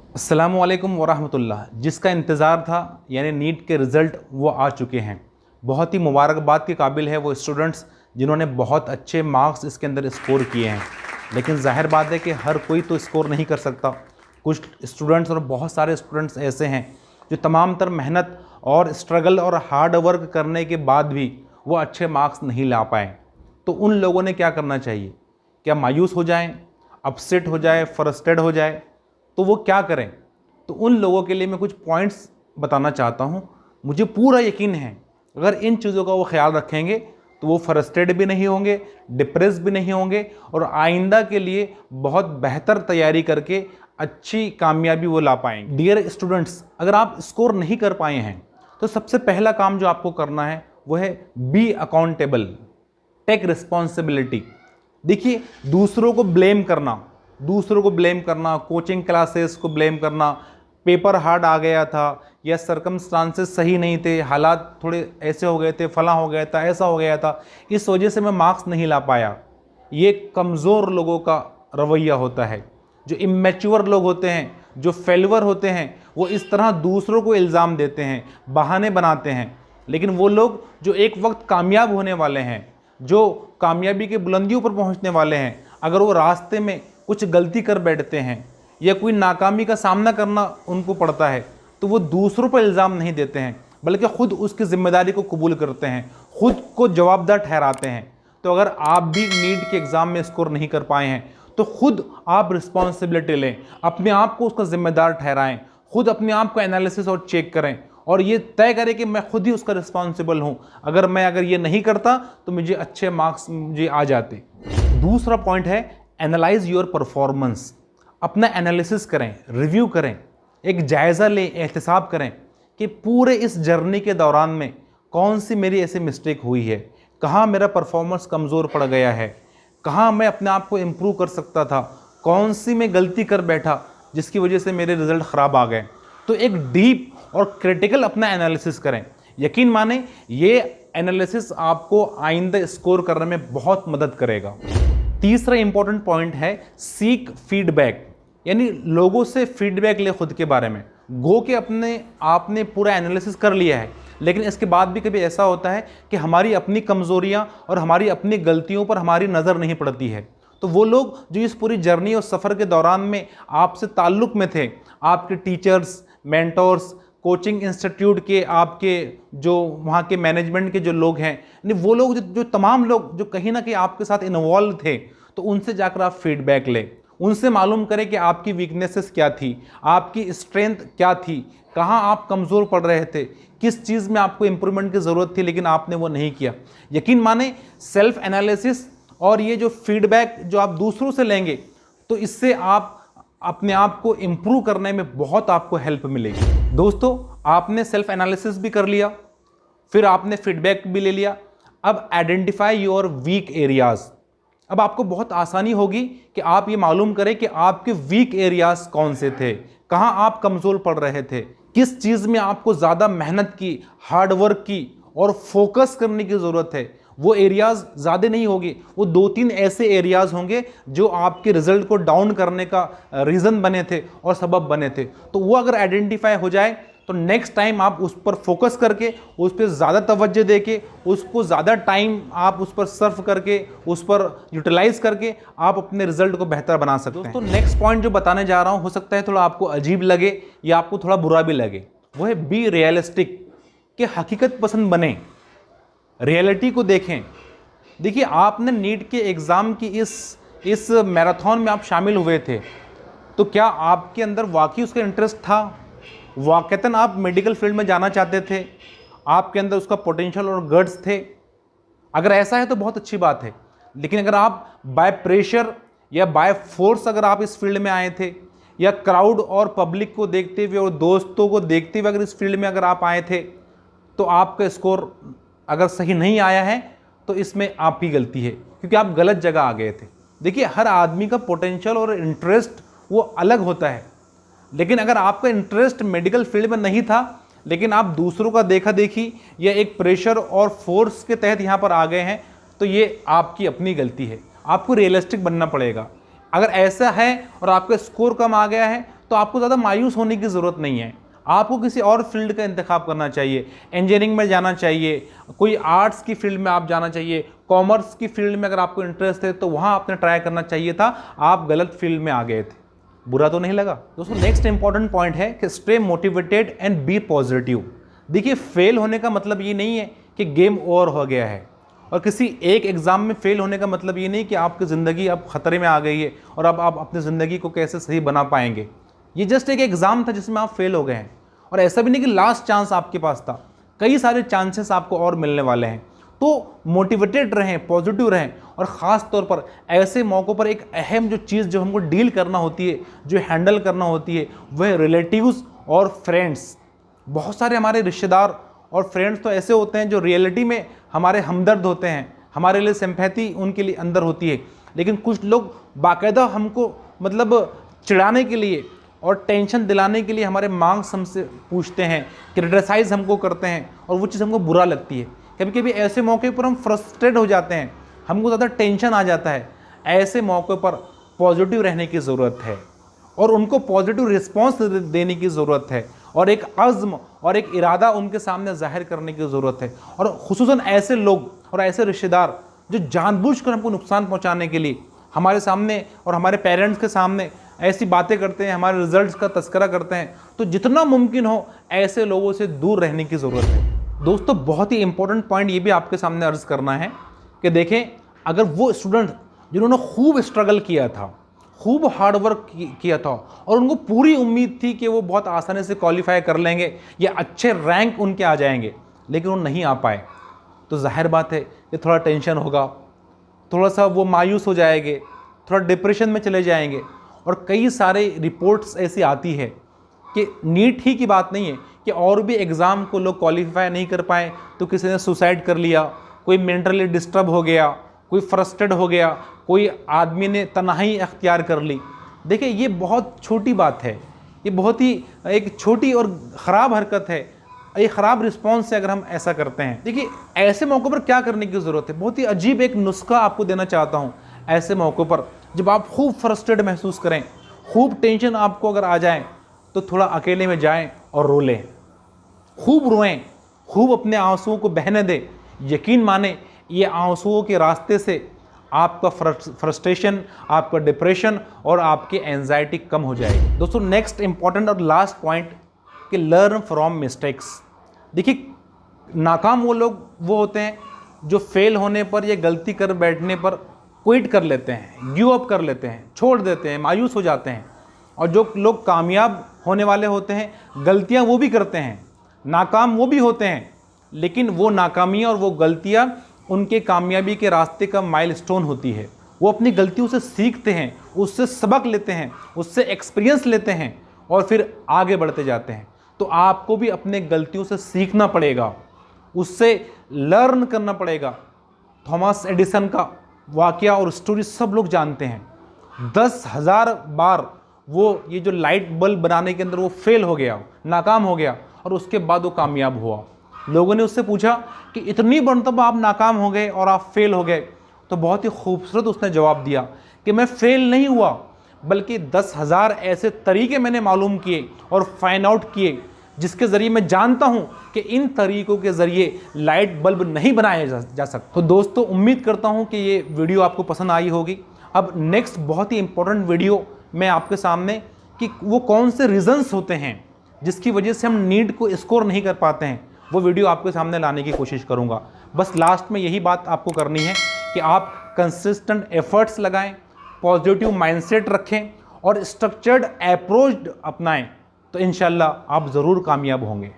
अस्सलामुअलैकुम वरहमतुल्लाह। जिसका इंतज़ार था यानी नीट के रिज़ल्ट वो आ चुके हैं। बहुत ही मुबारकबाद के काबिल है वो स्टूडेंट्स जिन्होंने बहुत अच्छे मार्क्स इसके अंदर स्कोर किए हैं। लेकिन ज़ाहिर बात है कि हर कोई तो स्कोर नहीं कर सकता। कुछ स्टूडेंट्स और बहुत सारे स्टूडेंट्स ऐसे हैं जो तमाम तर मेहनत और स्ट्रगल और हार्ड वर्क करने के बाद भी वो अच्छे मार्क्स नहीं ला पाए। तो उन लोगों ने क्या करना चाहिए? क्या मायूस हो जाएं, अपसेट हो जाए, फ्रस्ट्रेट हो जाए? तो वो क्या करें? तो उन लोगों के लिए मैं कुछ पॉइंट्स बताना चाहता हूँ। मुझे पूरा यकीन है अगर इन चीज़ों का वो ख्याल रखेंगे तो वो फ्रस्ट्रेट भी नहीं होंगे, डिप्रेस भी नहीं होंगे और आइंदा के लिए बहुत बेहतर तैयारी करके अच्छी कामयाबी वो ला पाएंगे। डियर स्टूडेंट्स, अगर आप स्कोर नहीं कर पाए हैं तो सबसे पहला काम जो आपको करना है वो है बी अकाउंटेबल, टेक रिस्पॉन्सिबिलिटी। देखिए, दूसरों को ब्लेम करना, कोचिंग क्लासेस को ब्लेम करना, पेपर हार्ड आ गया था या सर्कमस्टांसेस सही नहीं थे, हालात थोड़े ऐसे हो गए थे, फला हो गया था, ऐसा हो गया था, इस वजह से मैं मार्क्स नहीं ला पाया, ये कमज़ोर लोगों का रवैया होता है। जो इमेच्योर लोग होते हैं, जो फेल्यूर होते हैं, वो इस तरह दूसरों को इल्ज़ाम देते हैं, बहाने बनाते हैं। लेकिन वो लोग जो एक वक्त कामयाब होने वाले हैं, जो कामयाबी के बुलंदियों पर पहुंचने वाले हैं, अगर वो रास्ते में कुछ गलती कर बैठते हैं या कोई नाकामी का सामना करना उनको पड़ता है तो वो दूसरों पर इल्ज़ाम नहीं देते हैं, बल्कि ख़ुद उसकी ज़िम्मेदारी को कबूल करते हैं, ख़ुद को जवाबदार ठहराते हैं। तो अगर आप भी नीट के एग्ज़ाम में स्कोर नहीं कर पाए हैं तो ख़ुद आप रिस्पॉन्सिबिलिटी लें, अपने आप को उसका ज़िम्मेदार ठहराएं, ख़ुद अपने आप को एनालिसिस और चेक करें और ये तय करें कि मैं खुद ही उसका रिस्पॉन्सिबल हूँ। अगर ये नहीं करता तो मुझे अच्छे मार्क्स मुझे आ जाते। दूसरा पॉइंट है एनालाइज योर परफॉर्मेंस। अपना एनालिसिस करें, रिव्यू करें, एक जायज़ा लें, एहतसाब करें कि पूरे इस जर्नी के दौरान में कौन सी मेरी ऐसी मिस्टेक हुई है, कहाँ मेरा परफॉर्मेंस कमज़ोर पड़ गया है, कहाँ मैं अपने आप को इम्प्रूव कर सकता था, कौन सी मैं गलती कर बैठा जिसकी वजह से मेरे रिज़ल्ट ख़राब आ गए। तो एक डीप और क्रिटिकल अपना एनालिसिस करें। यकीन माने ये एनालिसिस आपको आइंदा स्कोर करने में बहुत मदद करेगा। तीसरा इंपॉर्टेंट पॉइंट है सीक फीडबैक, यानी लोगों से फीडबैक ले खुद के बारे में। गो के आपने पूरा एनालिसिस कर लिया है, लेकिन इसके बाद भी कभी ऐसा होता है कि हमारी अपनी कमज़ोरियां और हमारी अपनी गलतियों पर हमारी नज़र नहीं पड़ती है। तो वो लोग जो इस पूरी जर्नी और सफ़र के दौरान में आपसे ताल्लुक़ में थे, आपके टीचर्स, मेंटोर्स, कोचिंग इंस्टीट्यूट के आपके जो वहाँ के मैनेजमेंट के जो लोग हैं, यानी वो लोग जो तमाम लोग जो कहीं ना कहीं आपके साथ इन्वॉल्व थे, तो उनसे जाकर आप फीडबैक लें, उनसे मालूम करें कि आपकी वीकनेसेस क्या थी, आपकी स्ट्रेंथ क्या थी, कहाँ आप कमज़ोर पड़ रहे थे, किस चीज़ में आपको इम्प्रूवमेंट की ज़रूरत थी लेकिन आपने वो नहीं किया। यकीन माने सेल्फ एनालिसिस और ये जो फीडबैक जो आप दूसरों से लेंगे तो इससे आप अपने आप को इम्प्रूव करने में बहुत आपको हेल्प मिलेगी। दोस्तों, आपने सेल्फ एनालिसिस भी कर लिया, फिर आपने फीडबैक भी ले लिया। अब आइडेंटिफाई योर वीक एरियाज़। अब आपको बहुत आसानी होगी कि आप ये मालूम करें कि आपके वीक एरियाज़ कौन से थे, कहाँ आप कमज़ोर पड़ रहे थे, किस चीज़ में आपको ज़्यादा मेहनत की, हार्ड वर्क की और फोकस करने की ज़रूरत है। वो एरियाज़ ज़्यादा नहीं होगी, वो 2-3 ऐसे एरियाज़ होंगे जो आपके रिज़ल्ट को डाउन करने का रीज़न बने थे और सबब बने थे। तो वो अगर आइडेंटिफाई हो जाए तो नेक्स्ट टाइम आप उस पर फोकस करके, उस पर ज़्यादा तवज्जो देके, उसको ज़्यादा टाइम आप उस पर सर्व करके, उस पर यूटिलाइज़ करके आप अपने रिज़ल्ट को बेहतर बना सकते हैं। दोस्तों, नेक्स्ट पॉइंट जो बताने जा रहा हूँ हो सकता है थोड़ा आपको अजीब लगे या आपको थोड़ा बुरा भी लगे। वो है बी रियलिस्टिक, कि हकीकत पसंद बने, रियलिटी को देखें। देखिए, आपने नीट के एग्ज़ाम की इस मैराथन में आप शामिल हुए थे, तो क्या आपके अंदर वाकई उसका इंटरेस्ट था? वाकईतन आप मेडिकल फील्ड में जाना चाहते थे? आपके अंदर उसका पोटेंशियल और गट्स थे? अगर ऐसा है तो बहुत अच्छी बात है। लेकिन अगर आप बाय प्रेशर या बाय फोर्स अगर आप इस फील्ड में आए थे, या क्राउड और पब्लिक को देखते हुए और दोस्तों को देखते हुए अगर इस फील्ड में अगर आप आए थे, तो आपका स्कोर अगर सही नहीं आया है तो इसमें आपकी गलती है, क्योंकि आप गलत जगह आ गए थे। देखिए, हर आदमी का पोटेंशियल और इंटरेस्ट वो अलग होता है, लेकिन अगर आपका इंटरेस्ट मेडिकल फील्ड में नहीं था लेकिन आप दूसरों का देखा देखी या एक प्रेशर और फोर्स के तहत यहाँ पर आ गए हैं, तो ये आपकी अपनी गलती है। आपको रियलिस्टिक बनना पड़ेगा। अगर ऐसा है और आपका स्कोर कम आ गया है तो आपको ज़्यादा मायूस होने की ज़रूरत नहीं है। आपको किसी और फील्ड का इंतखाब करना चाहिए, इंजीनियरिंग में जाना चाहिए, कोई आर्ट्स की फील्ड में आप जाना चाहिए, कॉमर्स की फील्ड में अगर आपको इंटरेस्ट है तो वहाँ आपने ट्राई करना चाहिए था, आप गलत फील्ड में आ गए थे। बुरा तो नहीं लगा? दोस्तों नेक्स्ट इंपॉर्टेंट पॉइंट है कि stay motivated and be positive. देखिए, फेल होने का मतलब ये नहीं है कि गेम ओवर हो गया है, और किसी एक एग्ज़ाम में फेल होने का मतलब ये नहीं कि आपकी ज़िंदगी अब ख़तरे में आ गई है और अब आप अपनी ज़िंदगी को कैसे सही बना पाएंगे। ये जस्ट एक एग्ज़ाम था जिसमें आप फेल हो गए हैं, और ऐसा भी नहीं कि लास्ट चांस आपके पास था, कई सारे चांसेस आपको और मिलने वाले हैं। तो मोटिवेटेड रहें, पॉजिटिव रहें, और ख़ास तौर पर ऐसे मौक़ों पर एक अहम जो चीज़ जो हमको डील करना होती है, जो हैंडल करना होती है, वह रिलेटिव्स और फ्रेंड्स। बहुत सारे हमारे रिश्तेदार और फ्रेंड्स तो ऐसे होते हैं जो रियलिटी में हमारे हमदर्द होते हैं, हमारे लिए सिंपैथी उनके लिए अंदर होती है, लेकिन कुछ लोग बाकायदा हमको मतलब चिढ़ाने के लिए और टेंशन दिलाने के लिए हमारे मार्क्स हमसे पूछते हैं, क्रिटिसाइज़ हमको करते हैं, और वो चीज़ हमको बुरा लगती है। कभी कभी ऐसे मौके पर हम फ्रस्ट्रेट हो जाते हैं, हमको ज़्यादा टेंशन आ जाता है। ऐसे मौके पर पॉजिटिव रहने की ज़रूरत है और उनको पॉजिटिव रिस्पॉन्स देने की ज़रूरत है, और एक अज़्म और एक इरादा उनके सामने ज़ाहिर करने की ज़रूरत है। और खुसूसन ऐसे लोग और ऐसे रिश्तेदार जो जानबूझकर हमको नुकसान पहुंचाने के लिए हमारे सामने और हमारे पेरेंट्स के सामने ऐसी बातें करते हैं, हमारे रिजल्ट्स का तस्करा करते हैं, तो जितना मुमकिन हो ऐसे लोगों से दूर रहने की ज़रूरत है। दोस्तों बहुत ही इंपॉर्टेंट पॉइंट ये भी आपके सामने अर्ज़ करना है कि देखें, अगर वो स्टूडेंट जिन्होंने खूब स्ट्रगल किया था, खूब हार्ड वर्क किया था, और उनको पूरी उम्मीद थी कि वो बहुत आसानी से क्वालिफाई कर लेंगे या अच्छे रैंक उनके आ जाएंगे, लेकिन वो नहीं आ पाए, तो जाहिर बात है कि थोड़ा टेंशन होगा, थोड़ा सा वो मायूस हो जाएंगे, थोड़ा डिप्रेशन में चले जाएंगे। और कई सारे रिपोर्ट्स ऐसी आती है कि नीट ही की बात नहीं है कि और भी एग्ज़ाम को लोग क्वालिफाई नहीं कर पाए, तो किसी ने सुसाइड कर लिया, कोई मेंटली डिस्टर्ब हो गया, कोई फ्रस्ट्रेट हो गया, कोई आदमी ने तन्हाई अख्तियार कर ली। देखिए, ये बहुत छोटी बात है, ये बहुत ही एक छोटी और ख़राब हरकत है, एक ख़राब रिस्पॉन्स से अगर हम ऐसा करते हैं। देखिए, ऐसे मौक़ों पर क्या करने की ज़रूरत है, बहुत ही अजीब एक नुस्खा आपको देना चाहता हूँ। ऐसे मौक़ों पर जब आप खूब फ्रस्ट्रेट महसूस करें, खूब टेंशन आपको अगर आ जाए, तो थोड़ा अकेले में जाएं और रो लें, खूब रोएं, खूब अपने आंसुओं को बहने दें। यकीन माने, ये आंसुओं के रास्ते से आपका फ्रस्ट्रेशन, आपका डिप्रेशन और आपकी एंजाइटी कम हो जाएगी। दोस्तों नेक्स्ट इंपॉर्टेंट और लास्ट पॉइंट कि लर्न फ्रॉम मिस्टेक्स। देखिए, नाकाम वो लोग वो होते हैं जो फेल होने पर या गलती कर बैठने पर क्विट कर लेते हैं, गिव अप कर लेते हैं, छोड़ देते हैं, मायूस हो जाते हैं। और जो लोग कामयाब होने वाले होते हैं, गलतियां वो भी करते हैं, नाकाम वो भी होते हैं, लेकिन वो नाकामियां और वो गलतियां उनके कामयाबी के रास्ते का माइलस्टोन होती है। वो अपनी गलतियों से सीखते हैं, उससे सबक लेते हैं, उससे एक्सपीरियंस लेते हैं और फिर आगे बढ़ते जाते हैं। तो आपको भी अपने गलतियों से सीखना पड़ेगा, उससे लर्न करना पड़ेगा। थॉमस एडिसन का वाकया और स्टोरी सब लोग जानते हैं। 10,000 बार वो ये जो लाइट बल्ब बनाने के अंदर वो फेल हो गया, नाकाम हो गया, और उसके बाद वो कामयाब हुआ। लोगों ने उससे पूछा कि इतनी मरतबा आप नाकाम हो गए और आप फेल हो गए, तो बहुत ही खूबसूरत उसने जवाब दिया कि मैं फेल नहीं हुआ, बल्कि 10,000 ऐसे तरीके मैंने मालूम किए और फाइंड आउट किए जिसके ज़रिए मैं जानता हूं कि इन तरीकों के ज़रिए लाइट बल्ब नहीं बनाया जा सकता। तो दोस्तों, उम्मीद करता हूं कि ये वीडियो आपको पसंद आई होगी। अब नेक्स्ट बहुत ही इंपॉर्टेंट वीडियो मैं आपके सामने कि वो कौन से रीज़न्स होते हैं जिसकी वजह से हम नीट को स्कोर नहीं कर पाते हैं, वो वीडियो आपके सामने लाने की कोशिश करूँगा। बस लास्ट में यही बात आपको करनी है कि आप कंसिस्टेंट एफर्ट्स लगाएं, पॉजिटिव माइंडसेट रखें और स्ट्रक्चर्ड अप्रोच अपनाएं, तो इंशाल्लाह आप ज़रूर कामयाब होंगे।